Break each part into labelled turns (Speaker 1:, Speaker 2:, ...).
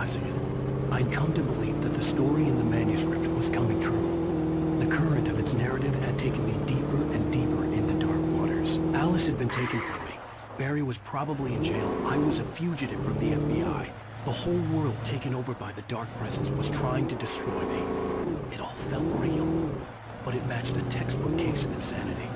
Speaker 1: realizing it. I'd come to believe that the story in the manuscript was coming true. The current of its narrative had taken me deeper and deeper into dark waters. Alice had been taken from me. Barry was probably in jail. I was a fugitive from the FBI. The whole world taken over by the Dark Presence was trying to destroy me. It all felt real, but it matched a textbook case of insanity.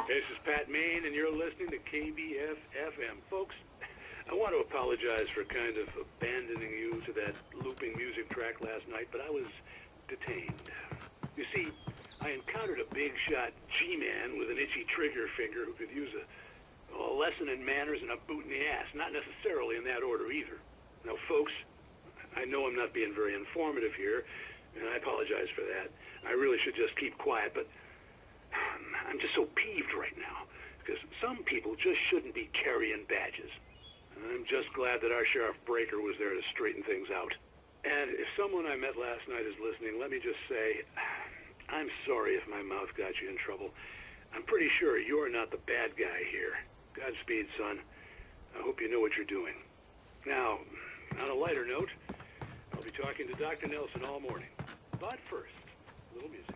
Speaker 2: This is Pat Maine, and you're listening to KBF-FM. Folks, I want to apologize for kind of abandoning you to that looping music track last night, but I was detained. You see, I encountered a big-shot G-man with an itchy trigger finger who could use a lesson in manners and a boot in the ass, not necessarily in that order either. Now, folks, I know I'm not being very informative here, and I apologize for that. I really should just keep quiet, but I'm just so peeved right now, because some people just shouldn't be carrying badges. And I'm just glad that our Sheriff Breaker was there to straighten things out. And if someone I met last night is listening, let me just say, I'm sorry if my mouth got you in trouble. I'm pretty sure you're not the bad guy here. Godspeed, son. I hope you know what you're doing. Now, on a lighter note, I'll be talking to Dr. Nelson all morning. But first, a little music.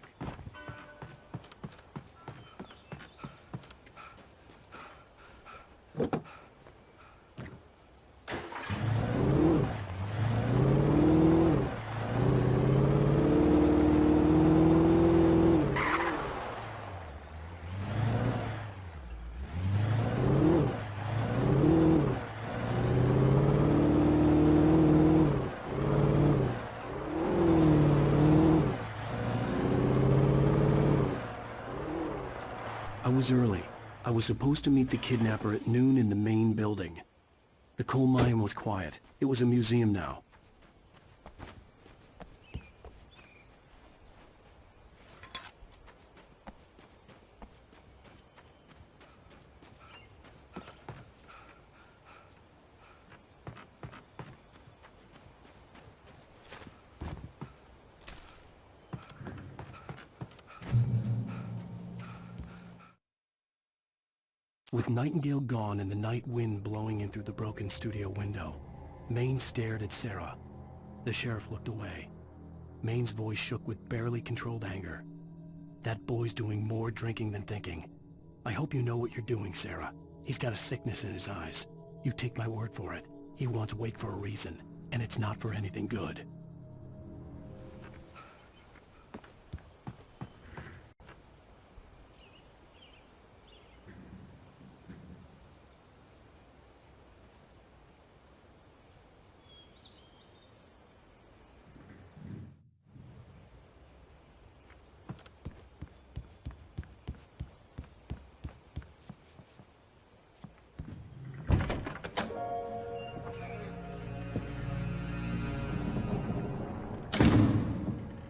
Speaker 1: I was early. I was supposed to meet the kidnapper at noon in the main building. The coal mine was quiet. It was a museum now. With Nightingale gone and the night wind blowing in through the broken studio window, Maine stared at Sarah. The sheriff looked away. Maine's voice shook with barely controlled anger. That boy's doing more drinking than thinking. I hope you know what you're doing, Sarah. He's got a sickness in his eyes. You take my word for it. He wants Wake for a reason, and it's not for anything good.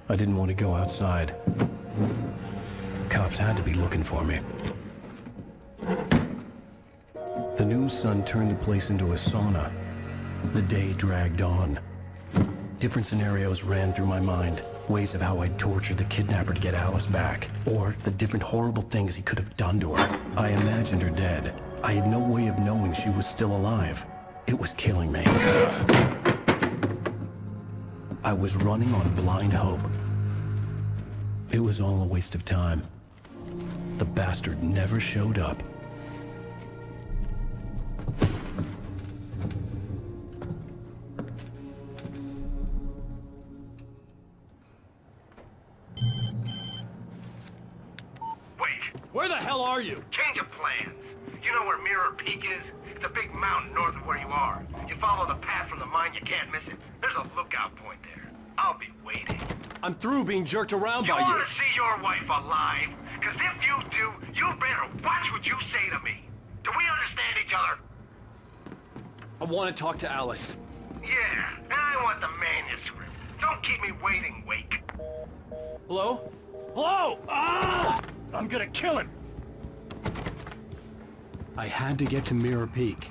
Speaker 1: I didn't want to go outside. Cops had to be looking for me. The noon sun turned the place into a sauna. The day dragged on. Different scenarios ran through my mind. Ways of how I'd torture the kidnapper to get Alice back. Or the different horrible things he could have done to her. I imagined her dead. I had no way of knowing she was still alive. It was killing me. I was running on blind hope. It was all a waste of time. The bastard never showed up.
Speaker 3: Where the hell are you?
Speaker 4: Change of plans. You know where Mirror Peak is? It's a big mountain north of where you are. You follow the path from the mine, you can't miss it. There's a lookout point there. I'll be waiting.
Speaker 3: I'm through being jerked around
Speaker 4: You
Speaker 3: by
Speaker 4: want
Speaker 3: you.
Speaker 4: to see your wife alive? Because if you do, you better watch what you say to me. Do we understand each other?
Speaker 3: I want to talk to Alice.
Speaker 4: Yeah, and I want the manuscript. Don't keep me waiting, Wake.
Speaker 3: Hello? Hello! Ah! I'm gonna kill him!
Speaker 1: I had to get to Mirror Peak.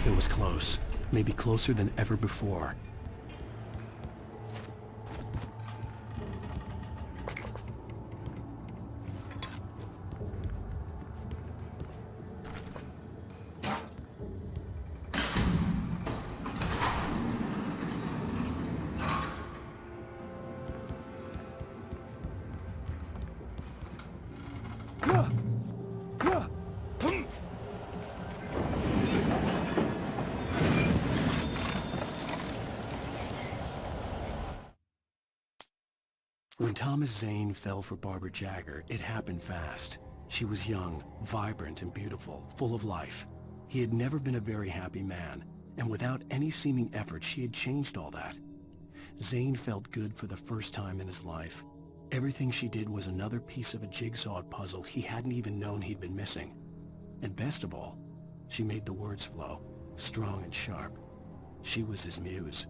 Speaker 1: It was close. Maybe closer than ever before. When Thomas Zane fell for Barbara Jagger, it happened fast. She was young, vibrant, and beautiful, full of life. He had never been a very happy man, and without any seeming effort, she had changed all that. Zane felt good for the first time in his life. Everything she did was another piece of a jigsawed puzzle he hadn't even known he'd been missing. And best of all, she made the words flow, strong and sharp. She was his muse.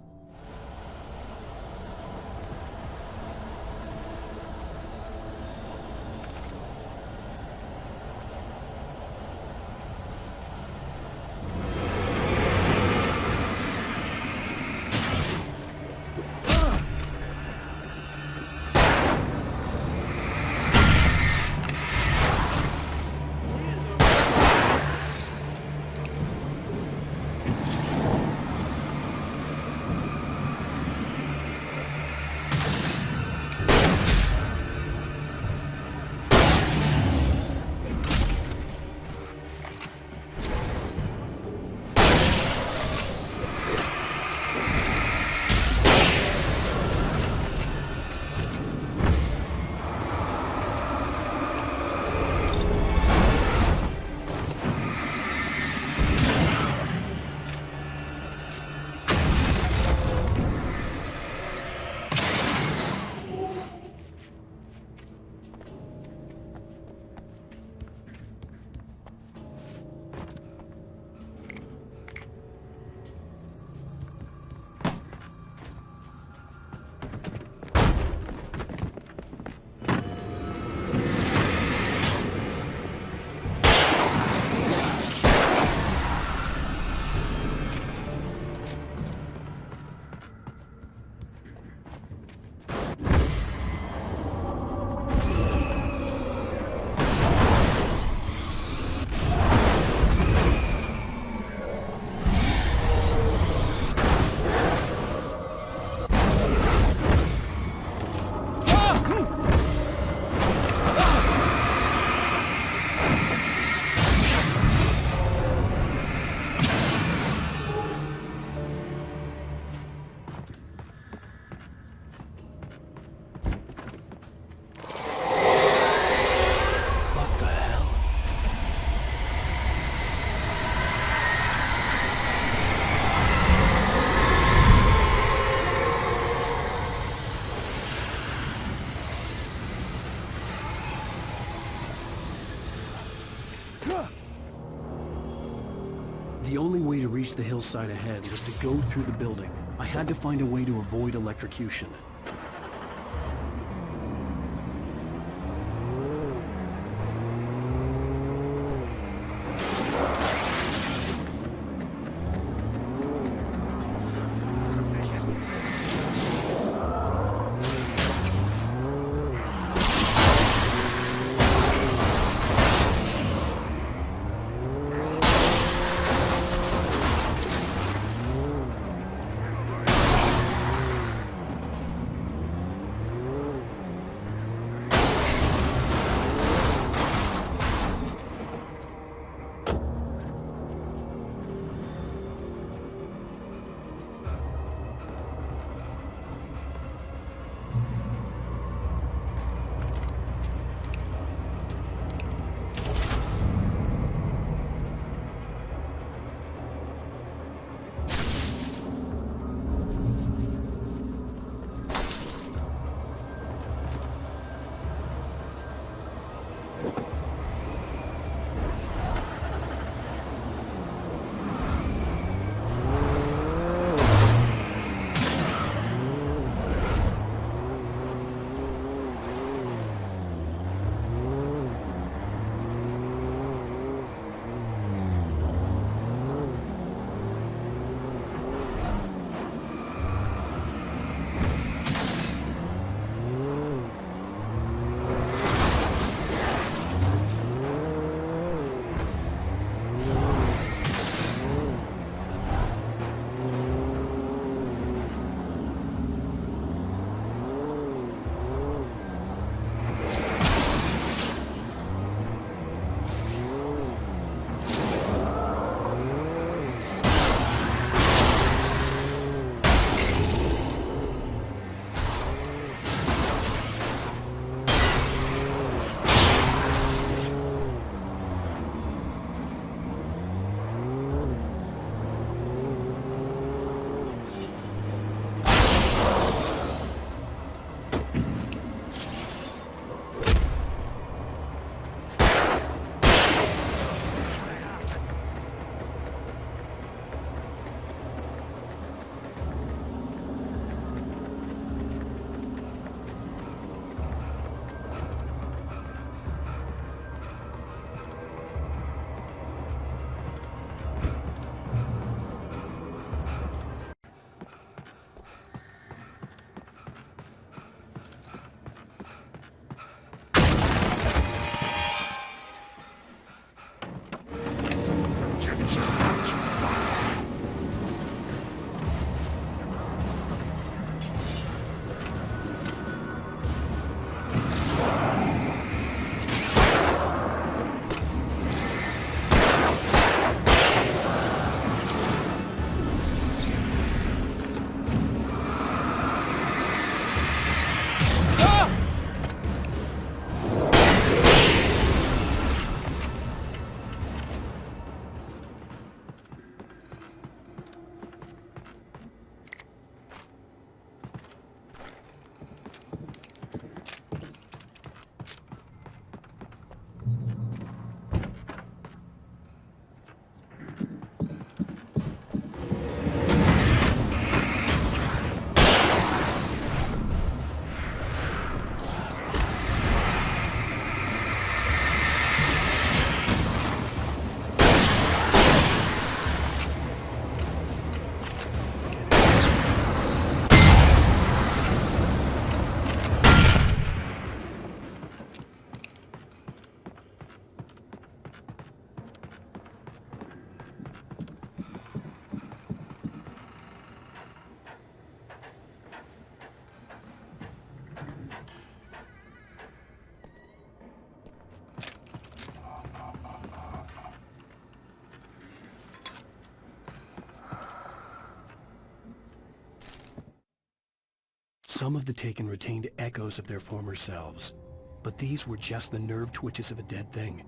Speaker 1: The only way to reach the hillside ahead was to go through the building. I had to find a way to avoid electrocution. Some of the taken retained echoes of their former selves, but these were just the nerve twitches of a dead thing.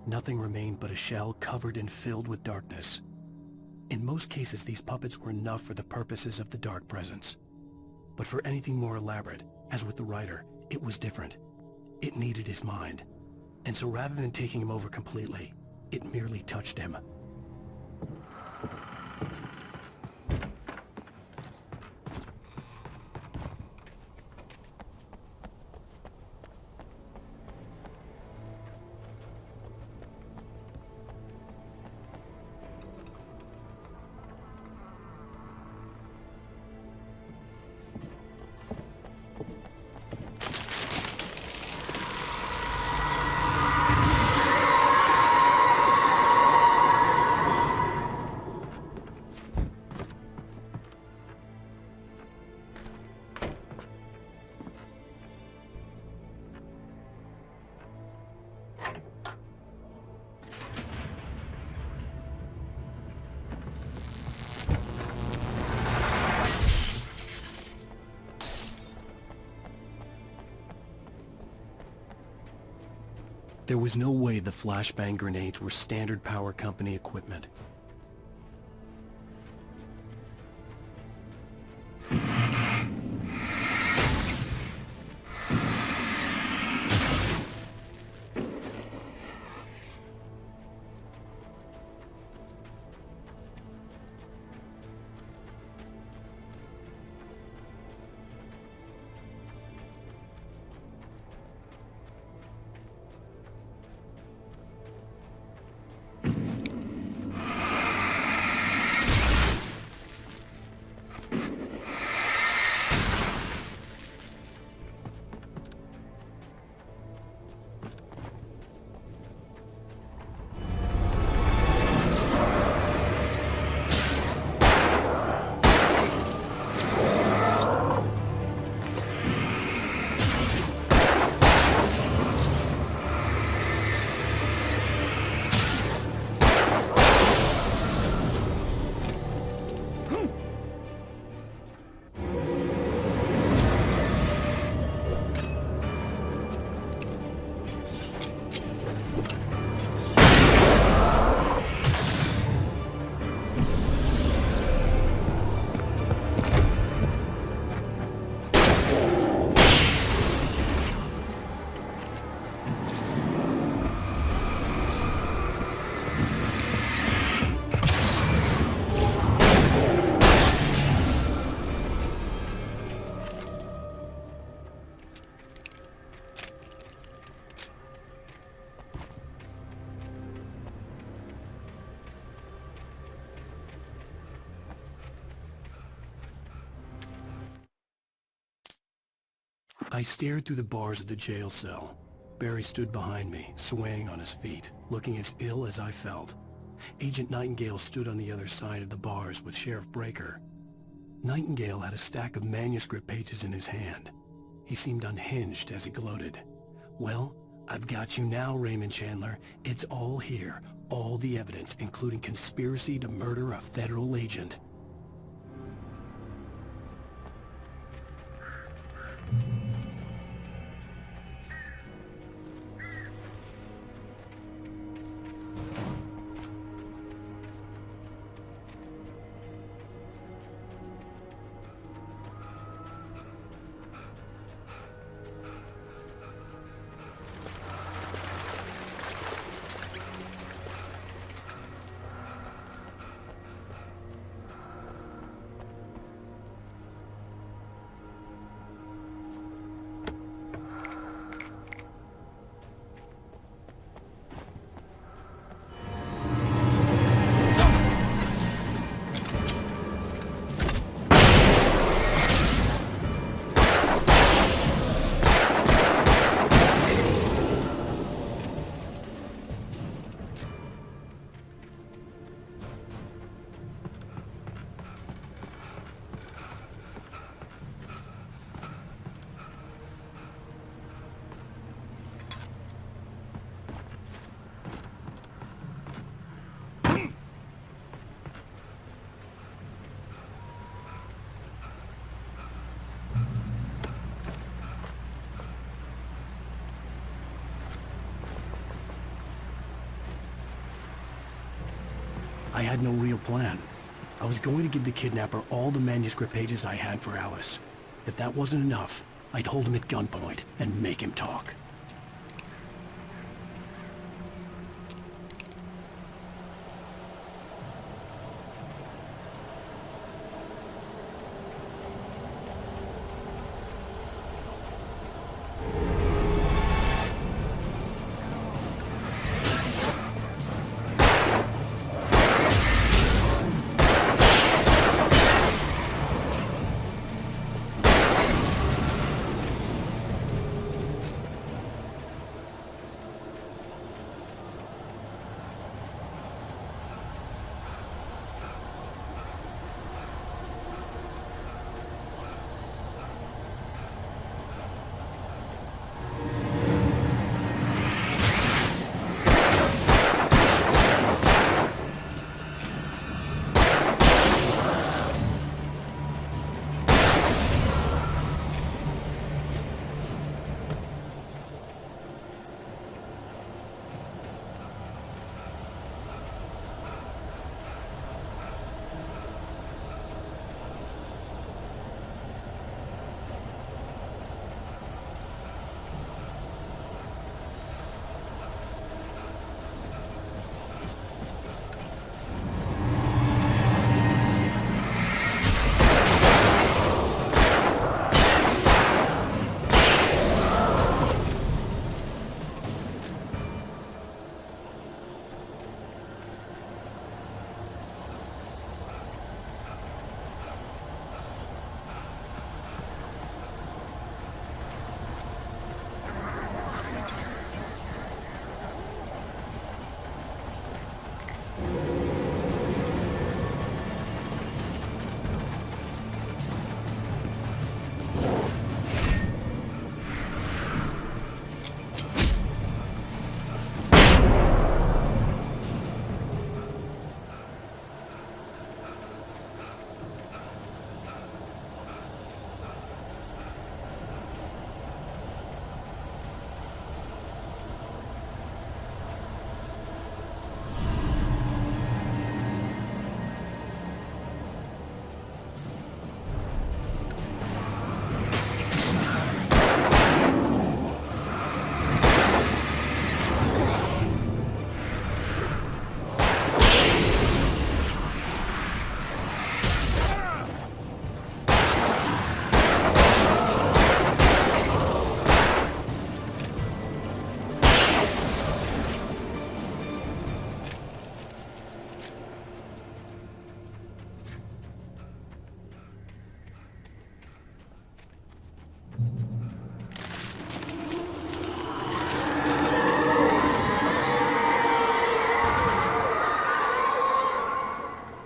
Speaker 1: Nothing remained but a shell covered and filled with darkness. In most cases, these puppets were enough for the purposes of the Dark Presence. But for anything more elaborate, as with the writer, it was different. It needed his mind. And so rather than taking him over completely, it merely touched him. There was no way the flashbang grenades were standard power company equipment. I stared through the bars of the jail cell. Barry stood behind me, swaying on his feet, looking as ill as I felt. Agent Nightingale stood on the other side of the bars with Sheriff Breaker. Nightingale had a stack of manuscript pages in his hand. He seemed unhinged as he gloated. "Well, I've got you now, Raymond Chandler. It's all here. All the evidence, including conspiracy to murder a federal agent." I had no real plan. I was going to give the kidnapper all the manuscript pages I had for Alice. If that wasn't enough, I'd hold him at gunpoint and make him talk.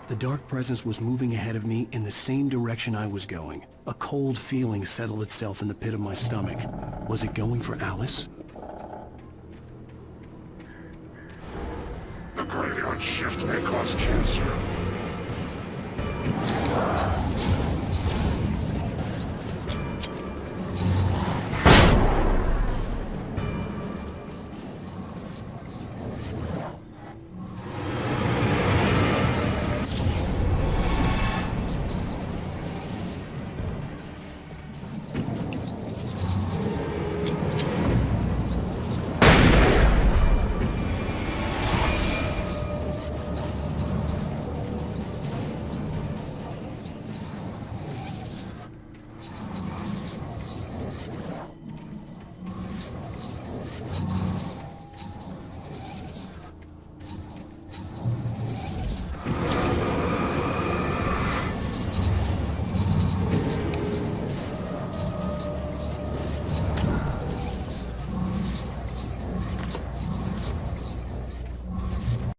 Speaker 1: The dark presence was moving ahead of me in the same direction I was going. A cold feeling settled itself in the pit of my stomach. Was it going for Alice?
Speaker 5: The graveyard shift may cause cancer.